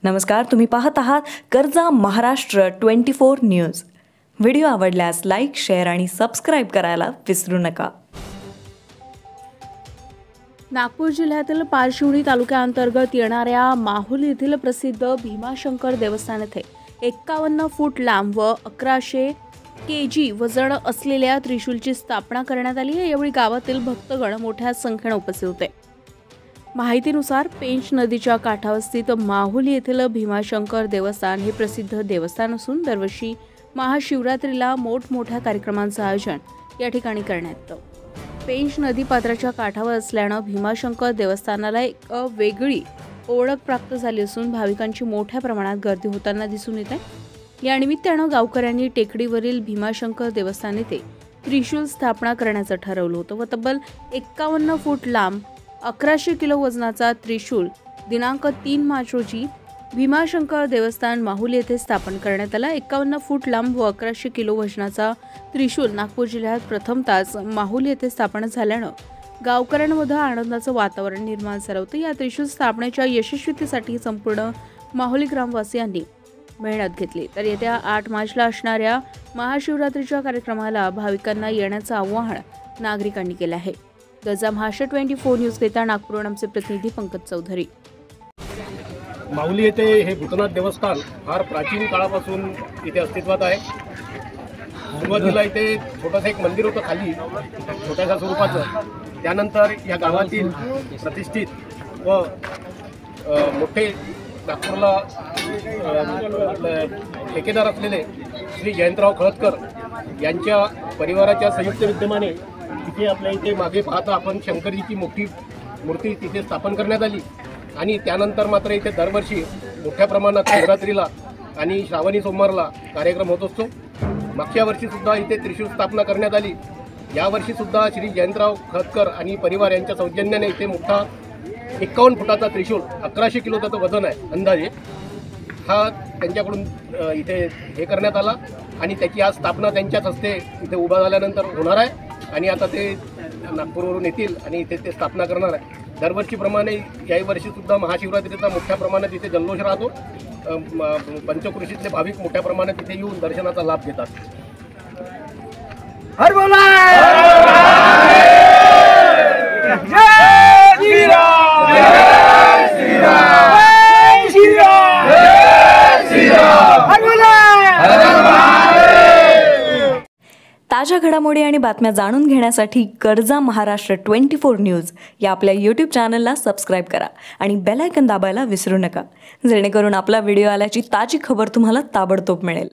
नमस्कार, तुम्ही पाहत आहात कर्जा महाराष्ट्र 24 न्यूज। व्हिडिओ आवडल्यास लाईक, शेअर आणि सबस्क्राइब करायला विसरू नका। नागपूर जिल्ह्यातील पारशिवनी तालुक्याअंतर्गत येणाऱ्या माहुली येथील प्रसिद्ध भीमाशंकर देवस्थान येथे 51 फूट लांब व 1100 kg वजन असलेल्या त्रिशूलची स्थापना करण्यात आली आहे। यावेळी गावातील भक्तगण मोठ्या संख्येने उपस्थित होते। माहितीनुसार पेंच नदीच्या काठावर स्थित माहुली येथील भीमाशंकर देवस्थान हे प्रसिद्ध देवस्थान असून दरवर्षी महाशिवरात्रीला मोठमोठ्या कार्यक्रमांचे आयोजन या ठिकाणी करण्यात येते। पेंच नदी पात्राच्या काठावर असल्याने भीमाशंकर देवस्थानाला एक वेगळी ओळख प्राप्त झाली असून भाविकांची मोठ्या प्रमाणात गर्दी होताना दिसून येते। या निमित्ताने गावकऱ्यांनी टेकडीवरील भीमाशंकर देवस्थान येथे त्रिशूल स्थापना करण्याचं ठरवलं होतं व तब्बल 51 फूट लांब 1100 किलो वजनाचा त्रिशूल दिनांक 3 मार्च रोजी भीमाशंकर देवस्थान माहुली येथे स्थापन करण्यात आला। 51 फूट लांब व 1100 किलो वजनाचा त्रिशूल नागपूर जिल्ह्यात प्रथमतःच माहुली येथे स्थापन झाल्याने गावकऱ्यांमध्ये आनंदाचं वातावरण निर्माण झालं होतं। या त्रिशूल स्थापनेच्या यशस्वीतेसाठी संपूर्ण माहुली ग्रामवासियांनी मेहनत घेतली। तर येत्या 8 मार्चला असणाऱ्या महाशिवरात्रीच्या कार्यक्रमाला भाविकांना येण्याचं आवाहन नागरिकांनी केलं आहे। कर्जा महाराष्ट्र 24 न्यूज करिता नागपूरहून आमचे प्रतिनिधी पंकज चौधरी। माहुली येथे हे भूतनाथ देवस्थान फार प्राचीन काळापासून इथे अस्तित्वात आहे। सुरुवातीला इथे छोटंसं एक मंदिर होतं खाली छोट्याशा स्वरूपाचं। त्यानंतर या गावातील प्रतिष्ठित व मोठे नागपूरला ठेकेदार असलेले श्री जयंतराव खळदकर यांच्या परिवाराच्या संयुक्त विद्यमाने तिथे आपल्या इथे मागे पाहता आपण शंकरजीची मोठी मूर्ती तिथे स्थापन करण्यात आली आणि त्यानंतर मात्र इथे दरवर्षी मोठ्या प्रमाणात शिवरात्रीला आणि श्रावणी सोमवारला कार्यक्रम होत असतो। मागच्या वर्षीसुद्धा इथे त्रिशूल स्थापना करण्यात आली। यावर्षीसुद्धा श्री जयंतराव खळदकर आणि परिवार यांच्या सौजन्याने इथे मोठा 51 फुटाचा त्रिशूल 1100 किलो त्याचं वजन आहे अंदाजे, हा त्यांच्याकडून इथे हे करण्यात आला आणि त्याची आज स्थापना त्यांच्याच हस्ते इथे उभा झाल्यानंतर होणार आहे आणि आता ते नागपूरवरून येतील आणि इथे ते स्थापना करणार आहे। दरवर्षीप्रमाणे याही वर्षीसुद्धा महाशिवरात्रीचा मोठ्या प्रमाणात इथे जल्लोष राहतो। पंचक्रोशीतले भाविक मोठ्या प्रमाणात इथे येऊन दर्शनाचा लाभ घेतात। हर बोला ताज्या घडामोडी आणि बातम्या जाणून घेण्यासाठी कर्जा महाराष्ट्र 24 न्यूज या आपल्या YouTube चॅनलला सबस्क्राइब करा आणि बेल आयकॉन दाबायला विसरू नका, जेणेकरून आपला व्हिडिओ आल्याची ताजी खबर तुम्हाला ताबडतोब मिळेल।